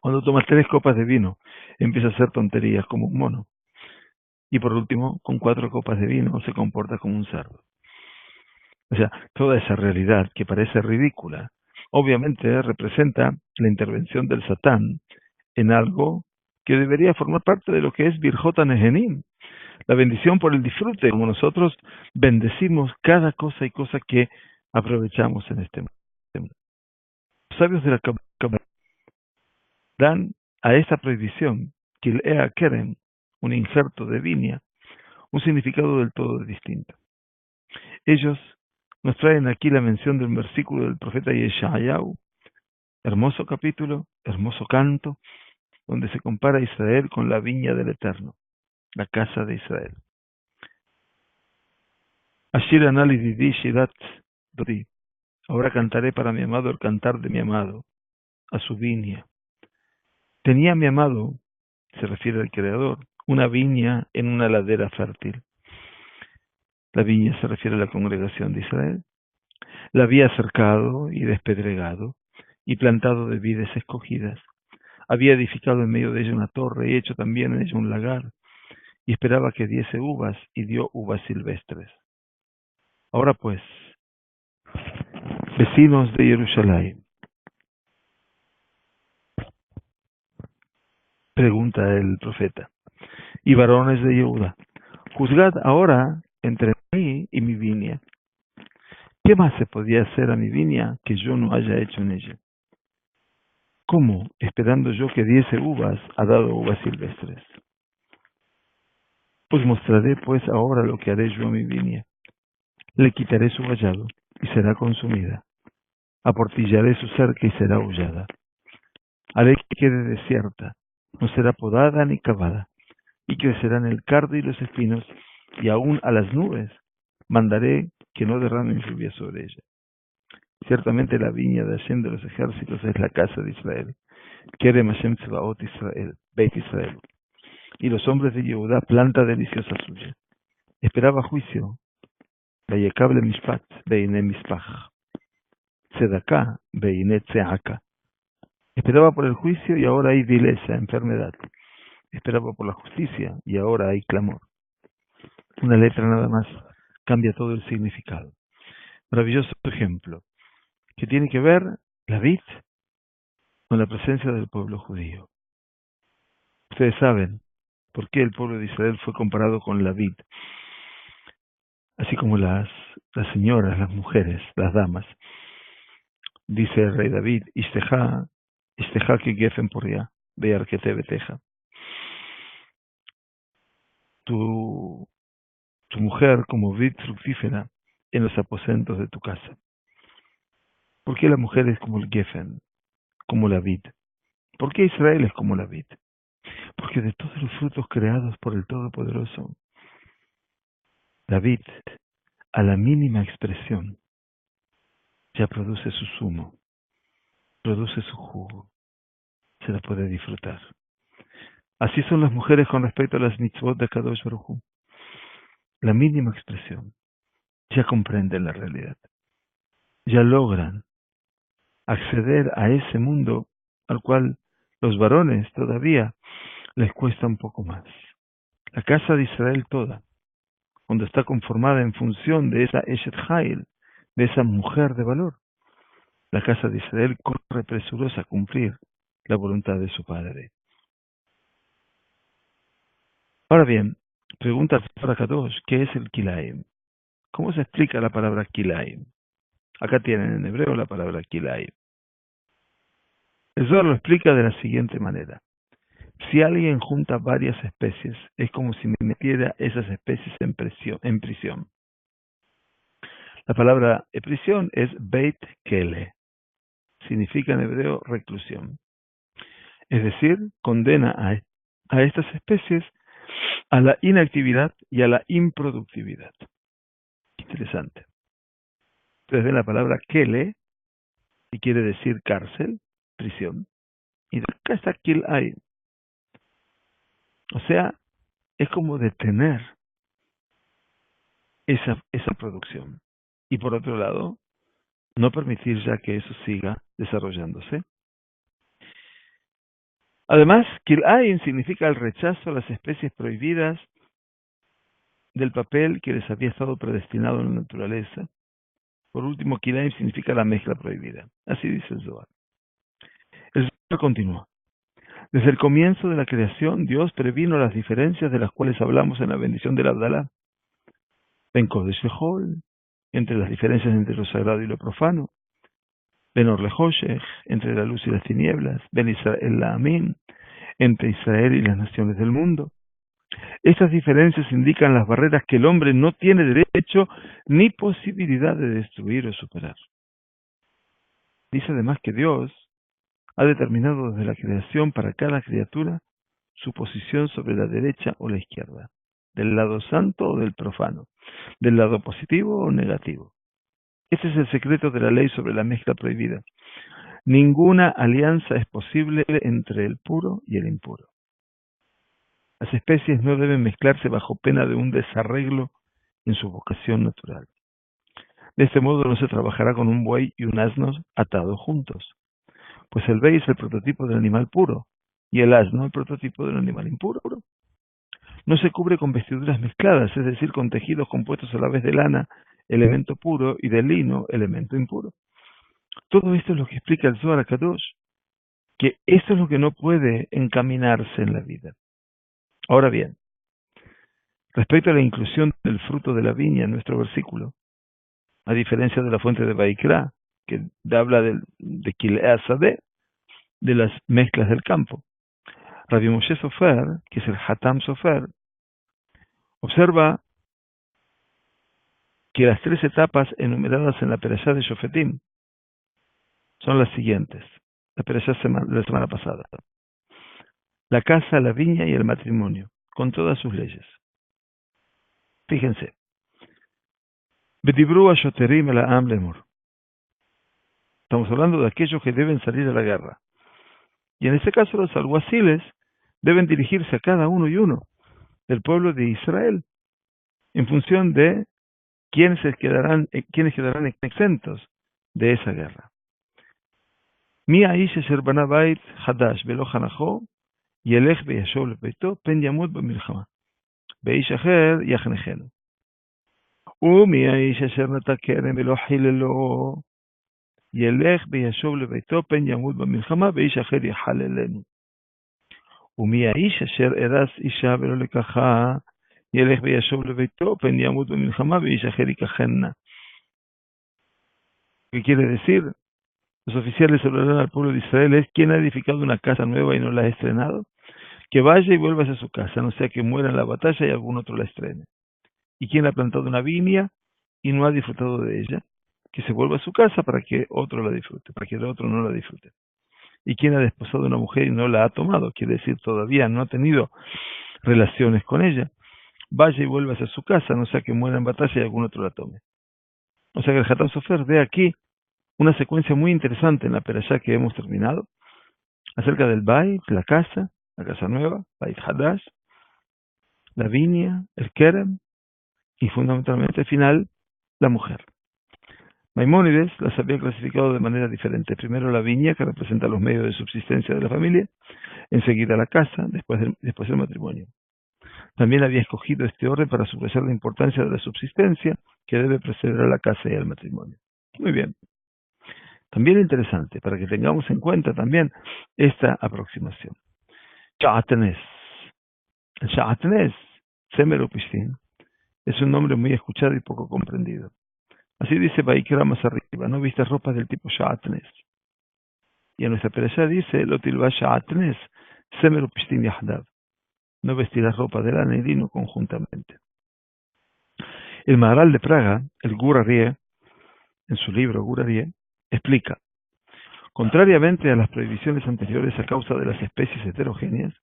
Cuando toma 3 copas de vino, empieza a hacer tonterías como un mono. Y por último, con 4 copas de vino, se comporta como un cerdo. O sea, toda esa realidad que parece ridícula, obviamente representa la intervención del Satán en algo que debería formar parte de lo que es Birjot Nehenim, la bendición por el disfrute, como nosotros bendecimos cada cosa y cosa que aprovechamos en este mundo. Los sabios de la Kabbalah dan a esta prohibición, Kil'ea Keren, un injerto de viña, un significado del todo distinto. Ellos nos traen aquí la mención de un versículo del profeta Yeshayahu, hermoso capítulo, hermoso canto, donde se compara a Israel con la viña del Eterno, la casa de Israel. Ashir anali didi shirat dodi. Ahora cantaré para mi amado el cantar de mi amado, a su viña. Tenía mi amado, se refiere al Creador, una viña en una ladera fértil. La viña se refiere a la congregación de Israel. La había cercado y despedregado, y plantado de vides escogidas. Había edificado en medio de ella una torre y hecho también en ella un lagar, y esperaba que diese uvas, y dio uvas silvestres. Ahora pues, vecinos de Jerusalén, pregunta el profeta, y varones de Yehuda, juzgad ahora entre mí y mi viña. ¿Qué más se podía hacer a mi viña que yo no haya hecho en ella? ¿Cómo, esperando yo que diese uvas, ha dado uvas silvestres? Pues mostraré pues ahora lo que haré yo a mi viña. Le quitaré su vallado, y será consumida. Aportillaré su cerca y será hollada. Haré que quede desierta, no será podada ni cavada, y crecerán el cardo y los espinos, y aún a las nubes mandaré que no derramen lluvia sobre ella. Ciertamente la viña de Hashem de los ejércitos es la casa de Israel. Kerem Hashem Tzebaot Israel, Beit Israel. Y los hombres de Yehudá, planta deliciosa suya. Esperaba juicio. Vayekable Mishpat, Beine Mispach. Tzedaká, Beine Tzeaka. Esperaba por el juicio y ahora hay vileza, enfermedad. Esperaba por la justicia y ahora hay clamor. Una letra nada más cambia todo el significado. Maravilloso ejemplo, que tiene que ver la vid con la presencia del pueblo judío. Ustedes saben por qué el pueblo de Israel fue comparado con la vid, así como las señoras, las mujeres, las damas. Dice el rey David, Ishteja que gefen por ya, vear que te beteja. Tu mujer como vid fructífera en los aposentos de tu casa. ¿Por qué la mujer es como el gefen, como la vid? ¿Por qué Israel es como la vid? Porque de todos los frutos creados por el Todopoderoso, la vid, a la mínima expresión, ya produce su zumo, produce su jugo, se la puede disfrutar. Así son las mujeres con respecto a las mitzvot de Kadosh Baruj Hu. La mínima expresión ya comprenden la realidad, ya logran acceder a ese mundo al cual los varones todavía les cuesta un poco más. La casa de Israel toda, cuando está conformada en función de esa Eshet Hail, de esa mujer de valor, la casa de Israel corre presurosa a cumplir la voluntad de su padre. Ahora bien, pregunta para Kadosh, ¿qué es el Kilaim? ¿Cómo se explica la palabra Kilaim? Acá tienen en hebreo la palabra Kilaim. El Zohar lo explica de la siguiente manera. Si alguien junta varias especies, es como si metiera esas especies en prisión. La palabra prisión es Beit Kele. Significa en hebreo reclusión. Es decir, condena a estas especies a la inactividad y a la improductividad. Interesante. Ustedes ven la palabra Kele, y quiere decir cárcel, prisión. Y acá está Kil'ai, O sea, es como detener esa producción. Y por otro lado, no permitir ya que eso siga desarrollándose. Además, Kil'ain significa el rechazo a las especies prohibidas del papel que les había estado predestinado en la naturaleza. Por último, Kil'ain significa la mezcla prohibida. Así dice el Zohar. El Zohar continúa. Desde el comienzo de la creación, Dios previno las diferencias de las cuales hablamos en la bendición del Abdalá. Ben Kodesh Lehol, entre las diferencias entre lo sagrado y lo profano. Ben Or Lehoshech, entre la luz y las tinieblas. Ben Israel La'amim, entre Israel y las naciones del mundo. Estas diferencias indican las barreras que el hombre no tiene derecho ni posibilidad de destruir o superar. Dice además que Dios ha determinado desde la creación para cada criatura su posición sobre la derecha o la izquierda, del lado santo o del profano, del lado positivo o negativo. Este es el secreto de la ley sobre la mezcla prohibida. Ninguna alianza es posible entre el puro y el impuro. Las especies no deben mezclarse bajo pena de un desarreglo en su vocación natural. De este modo no se trabajará con un buey y un asno atados juntos, pues el buey es el prototipo del animal puro y el asno el prototipo del animal impuro. No se cubre con vestiduras mezcladas, es decir, con tejidos compuestos a la vez de lana, elemento puro, y de lino, elemento impuro. Todo esto es lo que explica el Zohar HaKadosh, que esto es lo que no puede encaminarse en la vida. Ahora bien, respecto a la inclusión del fruto de la viña en nuestro versículo, a diferencia de la fuente de Baikra, que habla de Kilea Sadeh, de las mezclas del campo, Rabbi Moshe Sofer, que es el Hatam Sofer, observa que las tres etapas enumeradas en la Perashá de Shofetim son las siguientes, la Perashá de la semana pasada: la casa, la viña y el matrimonio, con todas sus leyes. Fíjense, Bedibru Ashoterim el Am Lemur. Estamos hablando de aquellos que deben salir a la guerra. Y en este caso los alguaciles deben dirigirse a cada uno y uno del pueblo de Israel en función de quiénes quedarán exentos de esa guerra. Mi aish asher bana bait hadash velo hanacho ילך וישוב לביתו פן ימות במלחמה באיש אחר יחנכנו. ומי האיש אשר נטע כרם ולא חיללו ילך וישוב לביתו פן ימות במלחמה באיש אחר יחללנו. ומי האיש אשר ארס אישה ולא לקחה ילך וישוב לביתו פן ימות במלחמה באיש אחר ייקחנה. ¿Qué quiere decir? Los oficiales hablarán al pueblo de Israel: es quien ha edificado una casa nueva y no la ha estrenado, que vaya y vuelva a su casa, no sea que muera en la batalla y algún otro la estrene. Y quien ha plantado una viña y no ha disfrutado de ella, que se vuelva a su casa para que otro la disfrute, para que el otro no la disfrute. Y quien ha desposado una mujer y no la ha tomado, quiere decir todavía no ha tenido relaciones con ella, vaya y vuelva a su casa, no sea que muera en batalla y algún otro la tome. O sea que el Hatam Sofer ve aquí una secuencia muy interesante en la perashá que hemos terminado, acerca del Bait, la casa nueva, Bait Hadash, la viña, el Kerem, y fundamentalmente al final, la mujer. Maimónides las había clasificado de manera diferente. Primero la viña, que representa los medios de subsistencia de la familia, enseguida la casa, después el matrimonio. También había escogido este orden para subrayar la importancia de la subsistencia que debe preceder a la casa y al matrimonio. Muy bien. También interesante, para que tengamos en cuenta también esta aproximación. Sha'atnes. El Sha'atnes, Semer Upishtin, es un nombre muy escuchado y poco comprendido. Así dice Baikra más arriba: no vistas ropas del tipo Sha'atnes. Y en nuestra perashá dice: Lotilva Sha'atnes, Semer Upishtin Yahdav. No vestirás ropa de lana y lino conjuntamente. El Maharal de Praga, el Gur Aryeh, en su libro Gur Aryeh, explica: contrariamente a las prohibiciones anteriores a causa de las especies heterogéneas,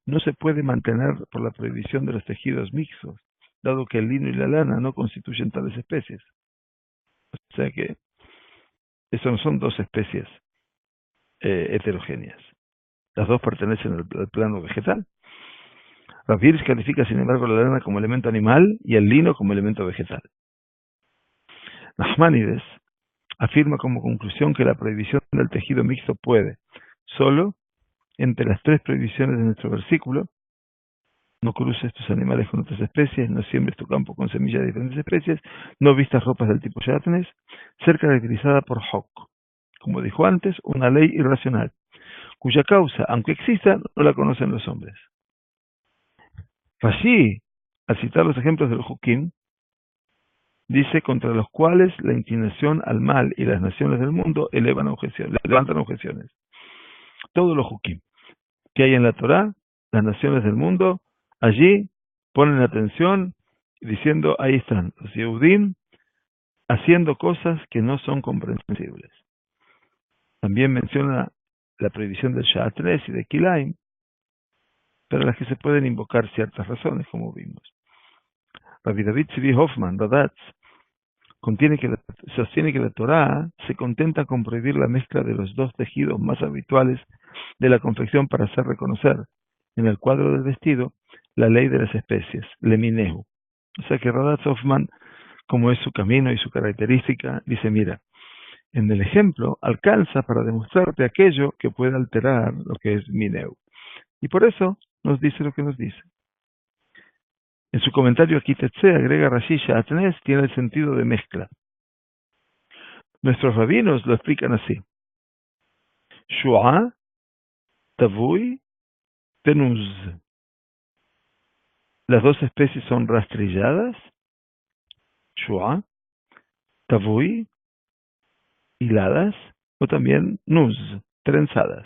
no se puede mantener por la prohibición de los tejidos mixtos, dado que el lino y la lana no constituyen tales especies. O sea que eso no son dos especies heterogéneas. Las dos pertenecen al plano vegetal. Rav Hirsch califica, sin embargo, la lana como elemento animal y el lino como elemento vegetal. Nachmanides afirma como conclusión que la prohibición del tejido mixto puede, solo entre las tres prohibiciones de nuestro versículo: no cruces tus animales con otras especies, no siembres tu campo con semillas de diferentes especies, no vistas ropas del tipo shatnez, ser caracterizada por Hok, como dijo antes, una ley irracional, cuya causa, aunque exista, no la conocen los hombres. Rashi, al citar los ejemplos del Hukim, dice: contra los cuales la inclinación al mal y las naciones del mundo levantan objeciones. Todos los Hukim que hay en la Torá, las naciones del mundo, allí ponen atención diciendo: ahí están los Yehudim haciendo cosas que no son comprensibles. También menciona la prohibición del Sha'atres y de Kilaim, para las que se pueden invocar ciertas razones, como vimos. Rabbi David Tzvi Hoffman, Radatz, sostiene que la Torá se contenta con prohibir la mezcla de los dos tejidos más habituales de la confección para hacer reconocer en el cuadro del vestido la ley de las especies, Leminehu. O sea que Radatz Hoffman, como es su camino y su característica, dice: mira, en el ejemplo alcanza para demostrarte aquello que puede alterar lo que es Mineu. Y por eso nos dice lo que nos dice. En su comentario aquí Tetze agrega: Rashi Sha'atnes tiene el sentido de mezcla. Nuestros rabinos lo explican así: Shu'a, Tavui, Tenuz. Las dos especies son rastrilladas, Shu'a, Tavui, hiladas, o también Nuz, trenzadas.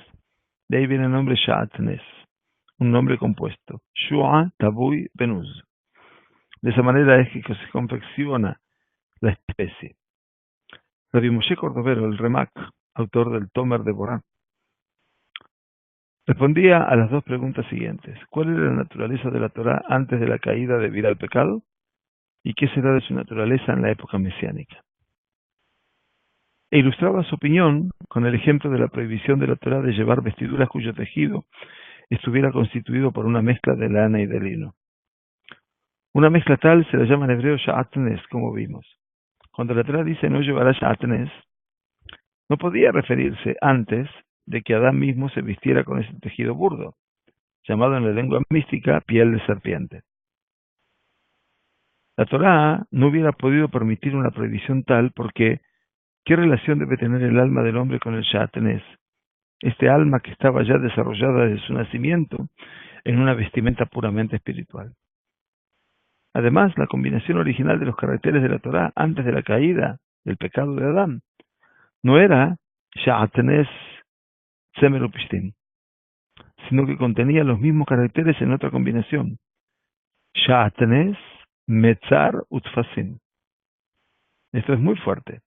De ahí viene el nombre Sha'atnes, un nombre compuesto: Shu'a, Tavui, Benuz. De esa manera es que se confecciona la especie. Rabbi Moshe Cordovero, el Remak, autor del Tomer de Borá, respondía a las dos preguntas siguientes: ¿cuál era la naturaleza de la Torá antes de la caída debido al pecado? ¿Y qué será de su naturaleza en la época mesiánica? E ilustraba su opinión con el ejemplo de la prohibición de la Torá de llevar vestiduras cuyo tejido estuviera constituido por una mezcla de lana y de lino. Una mezcla tal se la llama en hebreo Sha'atnes, como vimos. Cuando la Torá dice: no llevará Sha'atnes, no podía referirse antes de que Adán mismo se vistiera con ese tejido burdo, llamado en la lengua mística piel de serpiente. La Torá no hubiera podido permitir una prohibición tal porque ¿qué relación debe tener el alma del hombre con el Sha'atnes? Este alma que estaba ya desarrollada desde su nacimiento en una vestimenta puramente espiritual. Además, la combinación original de los caracteres de la Torá antes de la caída del pecado de Adán no era Sha'atnes Tzemer Upishtim, sino que contenía los mismos caracteres en otra combinación: Sha'atnes Metzar Utfasim. Esto es muy fuerte,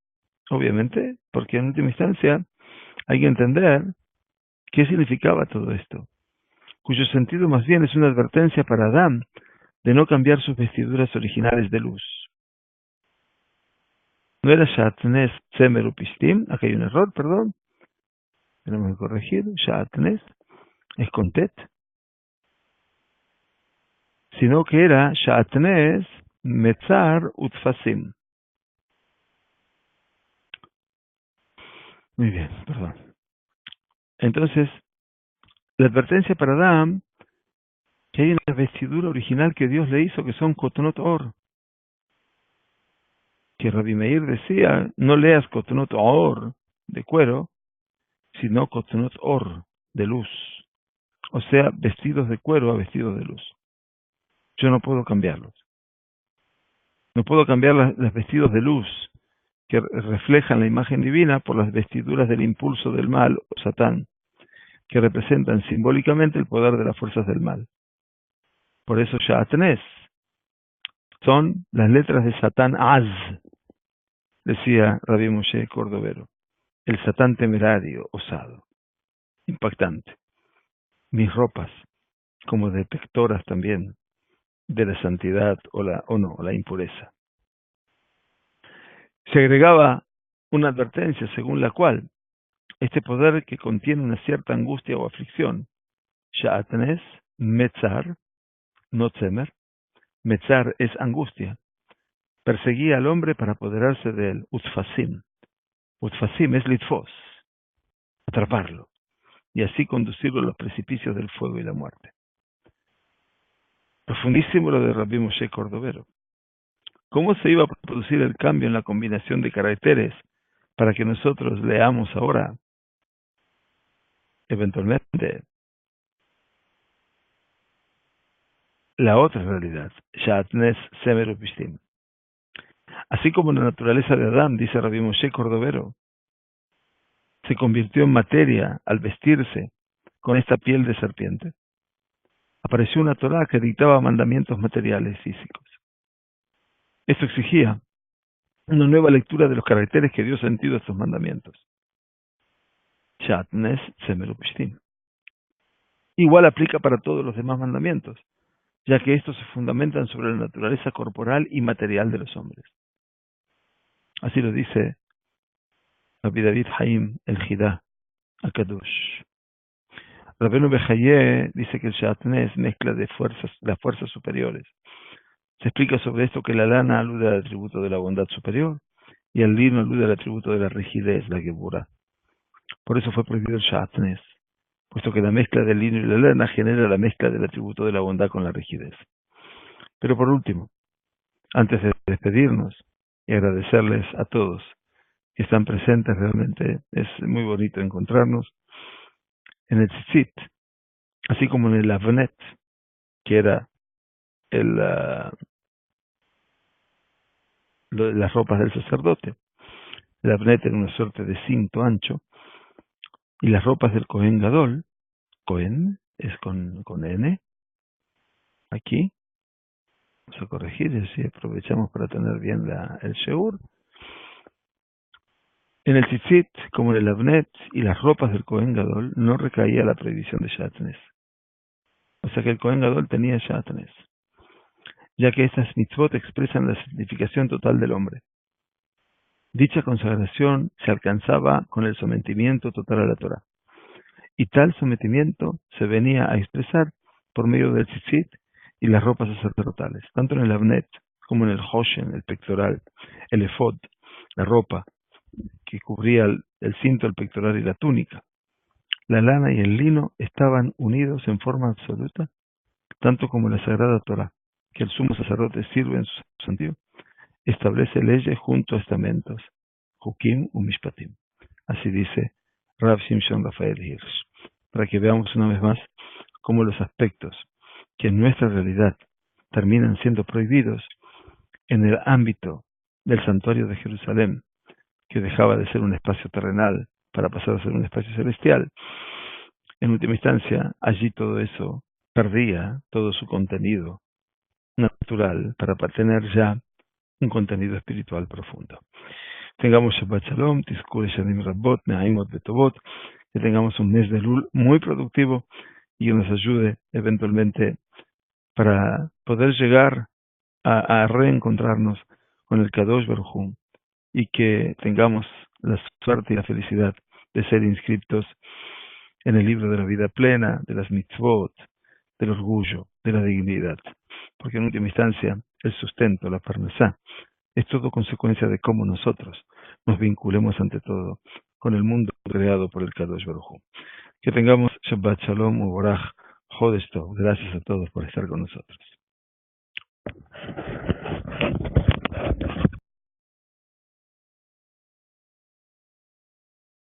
obviamente, porque en última instancia hay que entender qué significaba todo esto, cuyo sentido más bien es una advertencia para Adán de no cambiar sus vestiduras originales de luz. No era Sha'atnes Tzemer Upishtim, acá hay un error, perdón, tenemos que corregir. Sha'atnes es con tet, sino que era Sha'atnes Metzar Utfasim. Muy bien, perdón. Entonces, la advertencia para Adán, que hay una vestidura original que Dios le hizo, que son Kotonot Or. Que Rabbi Meir decía: no leas Kotonot Or de cuero, sino Kotonot Or de luz. O sea, vestidos de cuero a vestidos de luz. Yo no puedo cambiarlos. No puedo cambiar los vestidos de luz que reflejan la imagen divina por las vestiduras del impulso del mal o Satán, que representan simbólicamente el poder de las fuerzas del mal. Por eso Sha'atnes son las letras de Satán Az, decía Rabbi Moshe Cordovero, el Satán temerario, osado, impactante. Mis ropas, como detectoras también de la santidad o la impureza. Se agregaba una advertencia según la cual este poder que contiene una cierta angustia o aflicción, Sha'atnes Metzar, no tzemer. Metzar es angustia. Perseguía al hombre para apoderarse de él. Utfasim. Utfasim es litfos, atraparlo, y así conducirlo a los precipicios del fuego y la muerte. Profundísimo lo de Rabbi Moshe Cordovero. ¿Cómo se iba a producir el cambio en la combinación de caracteres para que nosotros leamos ahora, eventualmente, la otra realidad? Shatnes Semer Upishtim. Así como la naturaleza de Adán, dice Rabbi Moshe Cordovero, se convirtió en materia al vestirse con esta piel de serpiente, apareció una Torá que dictaba mandamientos materiales físicos. Esto exigía una nueva lectura de los caracteres que dio sentido a estos mandamientos. Shatnes Semer Upishtim. Igual aplica para todos los demás mandamientos, ya que estos se fundamentan sobre la naturaleza corporal y material de los hombres. Así lo dice Rabbi David Haim el Jidá Akadosh. Rabbeinu Bejaye dice que el Shatnes mezcla de las fuerzas superiores. Se explica sobre esto que la lana alude al atributo de la bondad superior y el lino alude al atributo de la rigidez, la Geburah. Por eso fue prohibido el Shatnes, puesto que la mezcla del lino y la lana genera la mezcla del atributo de la bondad con la rigidez. Pero por último, antes de despedirnos y agradecerles a todos que están presentes, realmente es muy bonito encontrarnos en el Tzitzit, así como en el Avnet, que era las ropas del sacerdote. El Avnet era una suerte de cinto ancho, y las ropas del Cohen Gadol, Cohen es con N, aquí, vamos a corregir y así aprovechamos para tener bien el Sheur. En el Tzitzit, como en el Avnet y las ropas del Cohen Gadol, no recaía la prohibición de Shatnes. O sea que el Cohen Gadol tenía Shatnes, ya que estas mitzvot expresan la significación total del hombre. Dicha consagración se alcanzaba con el sometimiento total a la Torah. Y tal sometimiento se venía a expresar por medio del tzitzit y las ropas sacerdotales, tanto en el Avnet como en el Hoshen, el pectoral, el efod, la ropa que cubría el cinto, el pectoral y la túnica. La lana y el lino estaban unidos en forma absoluta, tanto como la Sagrada Torah, que el sumo sacerdote sirve en su sentido, establece leyes junto a estamentos, Hukim u Mishpatim. Así dice Rav Shimshon Rafael Hirsch, para que veamos una vez más cómo los aspectos que en nuestra realidad terminan siendo prohibidos en el ámbito del santuario de Jerusalén, que dejaba de ser un espacio terrenal para pasar a ser un espacio celestial. En última instancia, allí todo eso perdía todo su contenido natural para tener ya un contenido espiritual profundo. Tengamos Shabbat Shalom, Tizkur Shanim Rabbot, Nehaimot Betobot, que tengamos un mes de Lul muy productivo y que nos ayude eventualmente para poder llegar a reencontrarnos con el Kadosh Baruj Hu y que tengamos la suerte y la felicidad de ser inscritos en el libro de la vida plena, de las mitzvot, del orgullo, de la dignidad. Porque en última instancia, el sustento, la parnasá, es todo consecuencia de cómo nosotros nos vinculemos ante todo con el mundo creado por el Kadosh Baruj Hu. Que tengamos Shabbat Shalom Uborach Jodesh Tov. Gracias a todos por estar con nosotros.